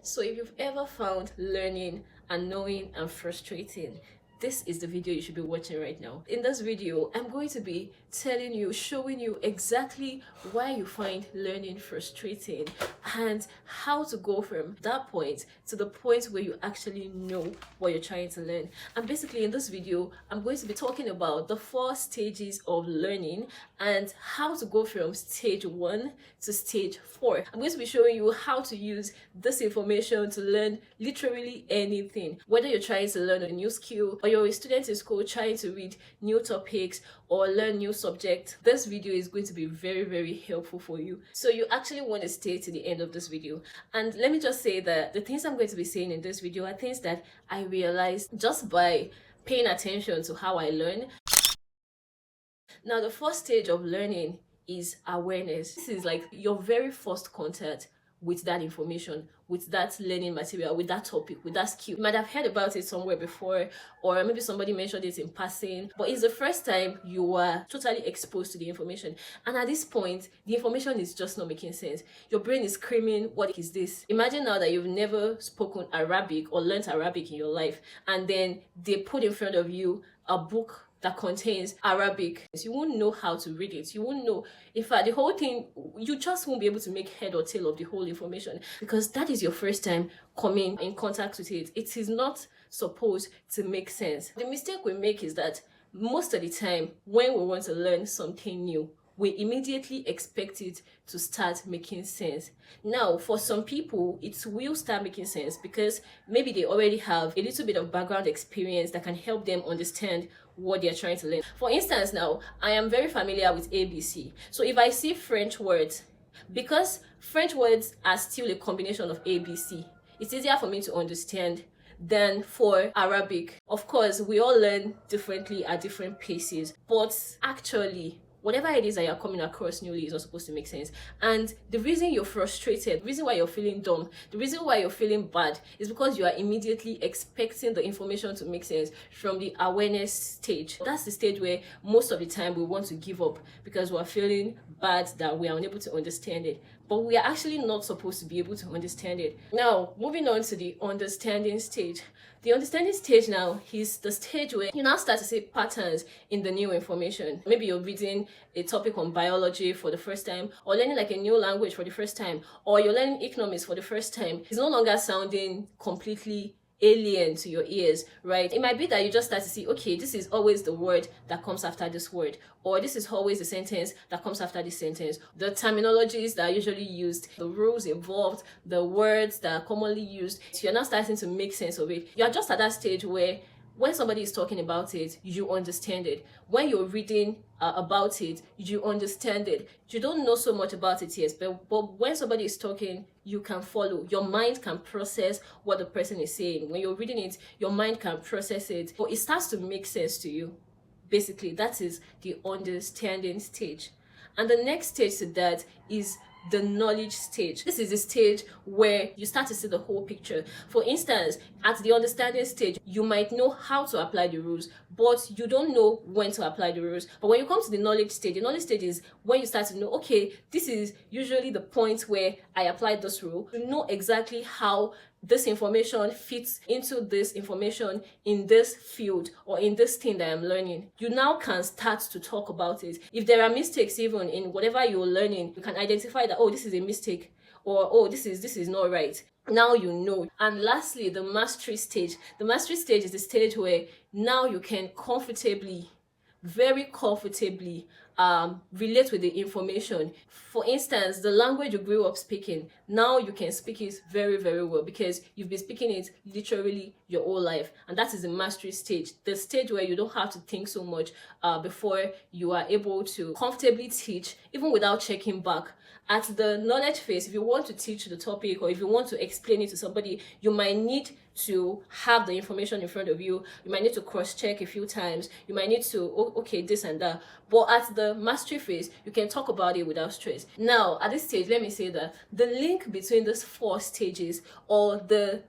So if you've ever found learning, annoying, and frustrating, this is the video you should be watching right now. In this video, I'm going to be telling you, showing you exactly why you find learning frustrating and how to go from that point to the point where you actually know what you're trying to learn. And basically in this video, I'm going to be talking about the 4 stages of learning and how to go from stage 1 to stage 4. I'm going to be showing you how to use this information to learn literally anything, whether you're trying to learn a new skill or you're a student in school trying to read new topics or learn new subjects. This video is going to be very helpful for you, so you actually want to stay to the end of this video. And let me just say that the things I'm going to be saying in this video are things that I realized just by paying attention to how I learn. Now, the first stage of learning is awareness. This is like your very first contact with that information, with that learning material, with that topic, with that skill. You might have heard about it somewhere before, or maybe somebody mentioned it in passing, but it's the first time you are totally exposed to the information. And at this point, the information is just not making sense. Your brain is screaming, what is this? Imagine now that you've never spoken Arabic or learnt Arabic in your life, and then they put in front of you a book that contains Arabic. You won't know how to read it. You won't know. In fact, the whole thing, you just won't be able to make head or tail of the whole information, because that is your first time coming in contact with it. It is not supposed to make sense. The mistake we make is that most of the time when we want to learn something new, we immediately expect it to start making sense. Now, for some people, it will start making sense because maybe they already have a little bit of background experience that can help them understand what they're trying to learn. For instance, now, I am very familiar with ABC. So if I see French words, because French words are still a combination of ABC, it's easier for me to understand than for Arabic. Of course, we all learn differently at different paces, but actually, whatever it is that you're coming across newly is not supposed to make sense. And the reason you're frustrated, the reason why you're feeling dumb, the reason why you're feeling bad is because you are immediately expecting the information to make sense from the awareness stage. That's the stage where most of the time we want to give up because we're feeling bad that we are unable to understand it. But we are actually not supposed to be able to understand it. Now, moving on to the understanding stage. The understanding stage now is the stage where you now start to see patterns in the new information. Maybe you're reading a topic on biology for the first time, or learning like a new language for the first time, or you're learning economics for the first time. It's no longer sounding completely alien to your ears, right? It might be that you just start to see, okay, this is always the word that comes after this word, or this is always the sentence that comes after this sentence. The terminologies that are usually used, the rules involved, the words that are commonly used. So you're now starting to make sense of it. You're just at that stage where when somebody is talking about it, you understand it. When you're reading about it, you understand it. You don't know so much about it yet, but when somebody is talking, you can follow. Your mind can process what the person is saying. When you're reading it, your mind can process it, but it starts to make sense to you. Basically, that is the understanding stage. And the next stage to that is the knowledge stage. This is the stage where you start to see the whole picture. For instance, at the understanding stage, you might know how to apply the rules, but you don't know when to apply the rules. But when you come to the knowledge stage is when you start to know, okay, this is usually the point where I applied this rule. You know exactly how this information fits into this information in this field or in this thing that I'm learning. You now can start to talk about it. If there are mistakes even in whatever you're learning, you can identify that, oh, this is a mistake, or oh, this is not right. Now you know. And lastly, the mastery stage. The mastery stage is the stage where now you can very comfortably relate with the information. For instance, the language you grew up speaking, now you can speak it very well because you've been speaking it literally your whole life. And that is the mastery stage, the stage where you don't have to think so much before you are able to comfortably teach, even without checking back. At the knowledge phase, if you want to teach the topic or if you want to explain it to somebody, you might need to have the information in front of you. You might need to cross-check a few times. You might need to, oh, okay, this and that. But at the mastery phase, you can talk about it without stress. Now, at this stage, let me say that the link between these 4 stages, or the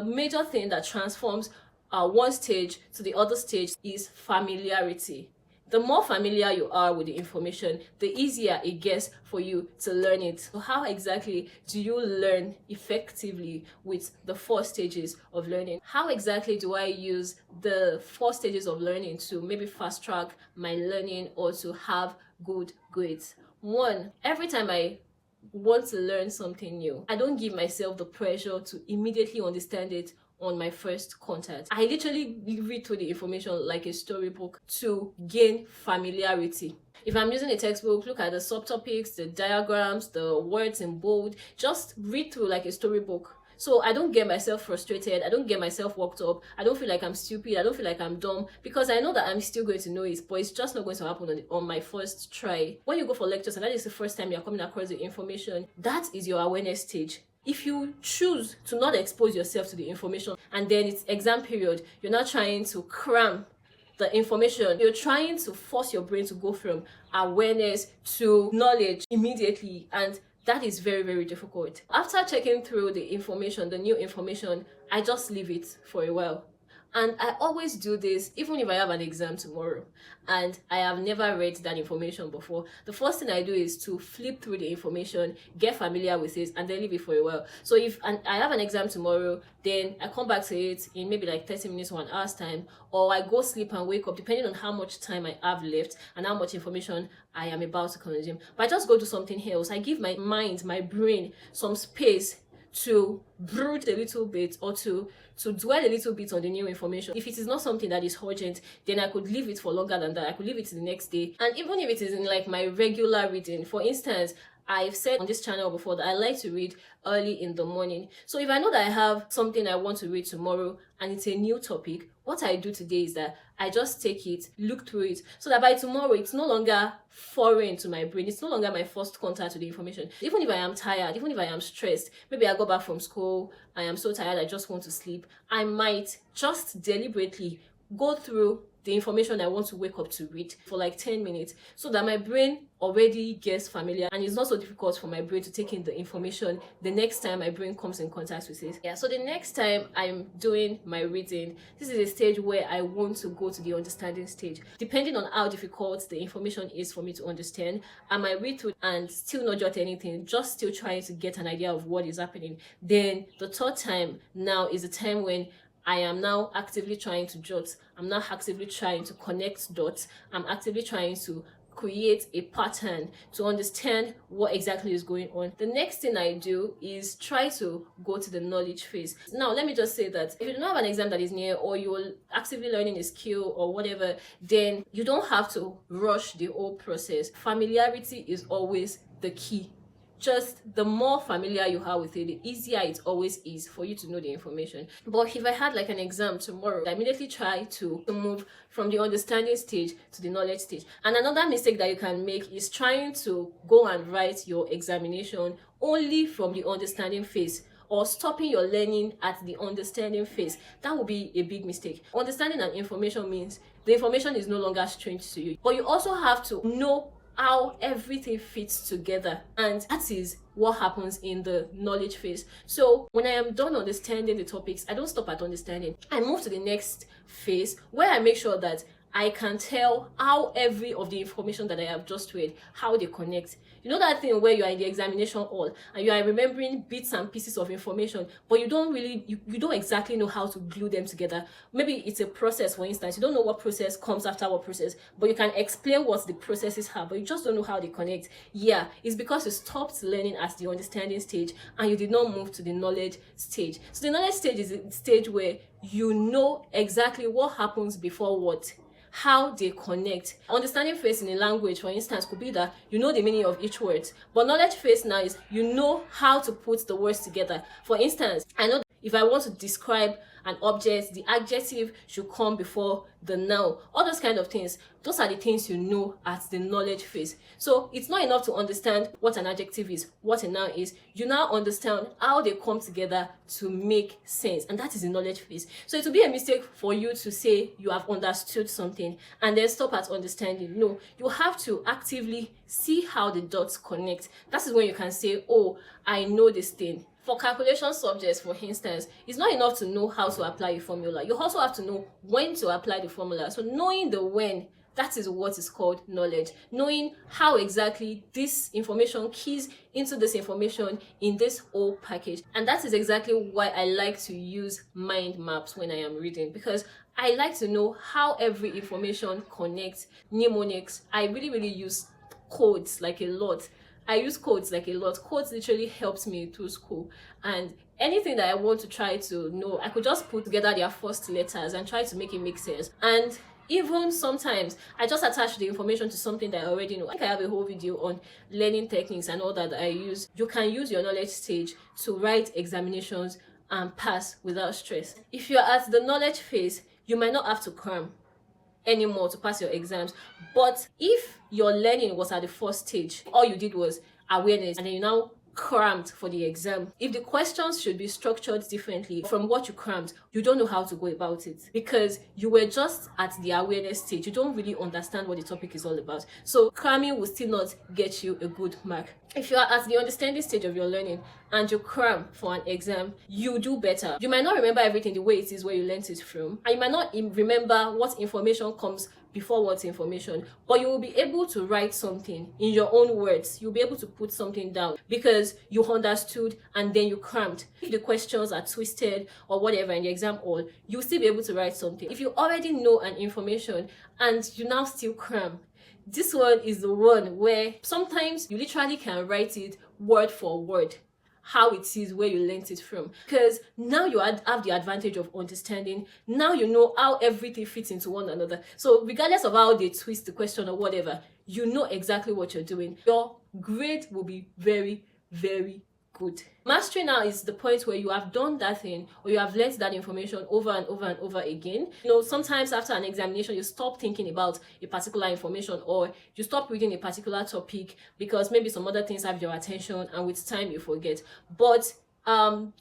major thing that transforms one stage to the other stage, is familiarity. The more familiar you are with the information, the easier it gets for you to learn it. So how exactly do you learn effectively with the 4 stages of learning? How exactly do I use the 4 stages of learning to maybe fast track my learning or to have good grades? 1, every time I want to learn something new, I don't give myself the pressure to immediately understand it on my first contact. I literally read through the information like a storybook to gain familiarity. If I'm using a textbook, look at the subtopics, the diagrams, the words in bold, just read through like a storybook. So I don't get myself frustrated, I don't get myself worked up, I don't feel like I'm stupid, I don't feel like I'm dumb, because I know that I'm still going to know it, but it's just not going to happen on my first try. When you go for lectures and that is the first time you're coming across the information, that is your awareness stage. If you choose to not expose yourself to the information and then it's exam period, you're not trying to cram the information, you're trying to force your brain to go from awareness to knowledge immediately, and that is very, very difficult. After checking through the information, the new information, I just leave it for a while. And I always do this even if I have an exam tomorrow and I have never read that information before. The first thing I do is to flip through the information, get familiar with it, and then leave it for a while. So if I have an exam tomorrow, then I come back to it in maybe like 30 minutes or an hour's time, or I go sleep and wake up depending on how much time I have left and how much information I am about to consume. But I just go do something else. I give my mind, my brain some space to brood a little bit or to dwell a little bit on the new information. If it is not something that is urgent, then I could leave it for longer than that. I could leave it to the next day. And even if it is in like my regular reading, for instance, I've said on this channel before that I like to read early in the morning. So if I know that I have something I want to read tomorrow and it's a new topic, what I do today is that I just take it, look through it, so that by tomorrow it's no longer foreign to my brain. It's no longer my first contact with the information. Even if I am tired, even if I am stressed, maybe I go back from school, I am so tired I just want to sleep, I might just deliberately go through the information I want to wake up to read for like 10 minutes so that my brain already gets familiar and it's not so difficult for my brain to take in the information the next time my brain comes in contact with it. Yeah, so the next time I'm doing my reading, this is a stage where I want to go to the understanding stage. Depending on how difficult the information is for me to understand, I might read through and still not jot anything, just still trying to get an idea of what is happening. Then the third time now is the time when I am now actively trying to jot. I'm now actively trying to connect dots. I'm actively trying to create a pattern to understand what exactly is going on. The next thing I do is try to go to the knowledge phase. Now, let me just say that if you don't have an exam that is near, or you're actively learning a skill or whatever, then you don't have to rush the whole process. Familiarity is always the key. Just the more familiar you are with it, the easier it always is for you to know the information. But if I had like an exam tomorrow, I immediately try to move from the understanding stage to the knowledge stage. And another mistake that you can make is trying to go and write your examination only from the understanding phase, or stopping your learning at the understanding phase. That would be a big mistake. Understanding an information means the information is no longer strange to you, but you also have to know how everything fits together, and that is what happens in the knowledge phase. So when I am done understanding the topics, I don't stop at understanding. I move to the next phase where I make sure that I can tell how every of the information that I have just read, how they connect. You know that thing where you are in the examination hall and you are remembering bits and pieces of information, but you don't really, you don't exactly know how to glue them together. Maybe it's a process, for instance. You don't know what process comes after what process, but you can explain what the processes are, but you just don't know how they connect. Yeah, it's because you stopped learning at the understanding stage and you did not move to the knowledge stage. So the knowledge stage is the stage where you know exactly what happens before what, how they connect. Understanding phase in a language, for instance, could be that you know the meaning of each word, but knowledge phase now is you know how to put the words together. For instance, I know that if I want to describe an object, the adjective should come before the noun. All those kind of things, those are the things you know at the knowledge phase. So it's not enough to understand what an adjective is, what a noun is. You now understand how they come together to make sense, and that is the knowledge phase. So it will be a mistake for you to say you have understood something and then stop at understanding. No, you have to actively see how the dots connect. That is when you can say, oh, I know this thing. For calculation subjects, for instance, it's not enough to know how to apply a formula. You also have to know when to apply the formula. So knowing the when That is what is called knowledge. Knowing how exactly this information keys into this information in this whole package. And that is exactly why I like to use mind maps when I am reading, because I like to know how every information connects. Mnemonics, I really use codes like a lot. I use codes like a lot. Codes literally helped me through school, and anything that I want to try to know, I could just put together their first letters and try to make it make sense. And even sometimes I just attach the information to something that I already know. I think I have a whole video on learning techniques and all that I use. You can use your knowledge stage to write examinations and pass without stress. If you're at the knowledge phase, you might not have to cram anymore to pass your exams. But if your learning was at the first stage, all you did was awareness, and then you now crammed for the exam, if the questions should be structured differently from what you crammed, you don't know how to go about it, because you were just at the awareness stage. You don't really understand what the topic is all about. So cramming will still not get you a good mark. If you are at the understanding stage of your learning and you cram for an exam, you do better. You might not remember everything the way it is where you learned it from, and you might not remember what information comes before what information, but you will be able to write something in your own words. You'll be able to put something down because you understood and then you crammed. If the questions are twisted or whatever in the exam hall, you'll still be able to write something. If you already know an information and you now still cram, this one is the one where sometimes you literally can write it word for word how it is where you learnt it from, because now you have the advantage of understanding. Now you know how everything fits into one another. So regardless of how they twist the question or whatever, you know exactly what you're doing. Your grade will be very good. Mastery now is the point where you have done that thing, or you have learned that information over and over again. You know, sometimes after an examination, you stop thinking about a particular information, or you stop reading a particular topic because maybe some other things have your attention, and with time you forget. But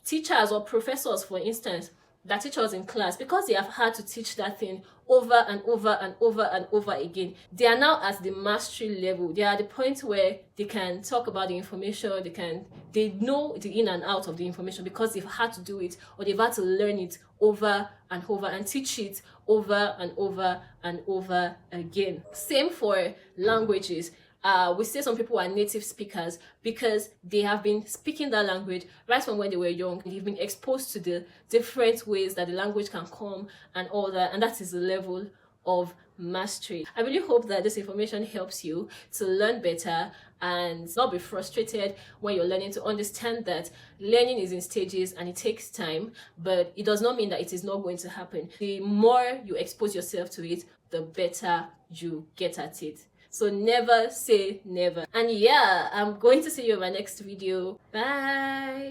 teachers or professors, for instance, that teach us in class, because they have had to teach that thing over and over again, they are now at the mastery level. They are at the point where they can talk about the information, they know the in and out of the information because they've had to do it, or they've had to learn it over and over and teach it over and over again. Same for languages. We say some people are native speakers because they have been speaking that language right from when they were young. They've been exposed to the different ways that the language can come and all that, and that is the level of mastery. I really hope that this information helps you to learn better and not be frustrated when you're learning, to understand that learning is in stages and it takes time, but it does not mean that it is not going to happen. The more you expose yourself to it, the better you get at it. So never say never. And yeah, I'm going to see you in my next video. Bye.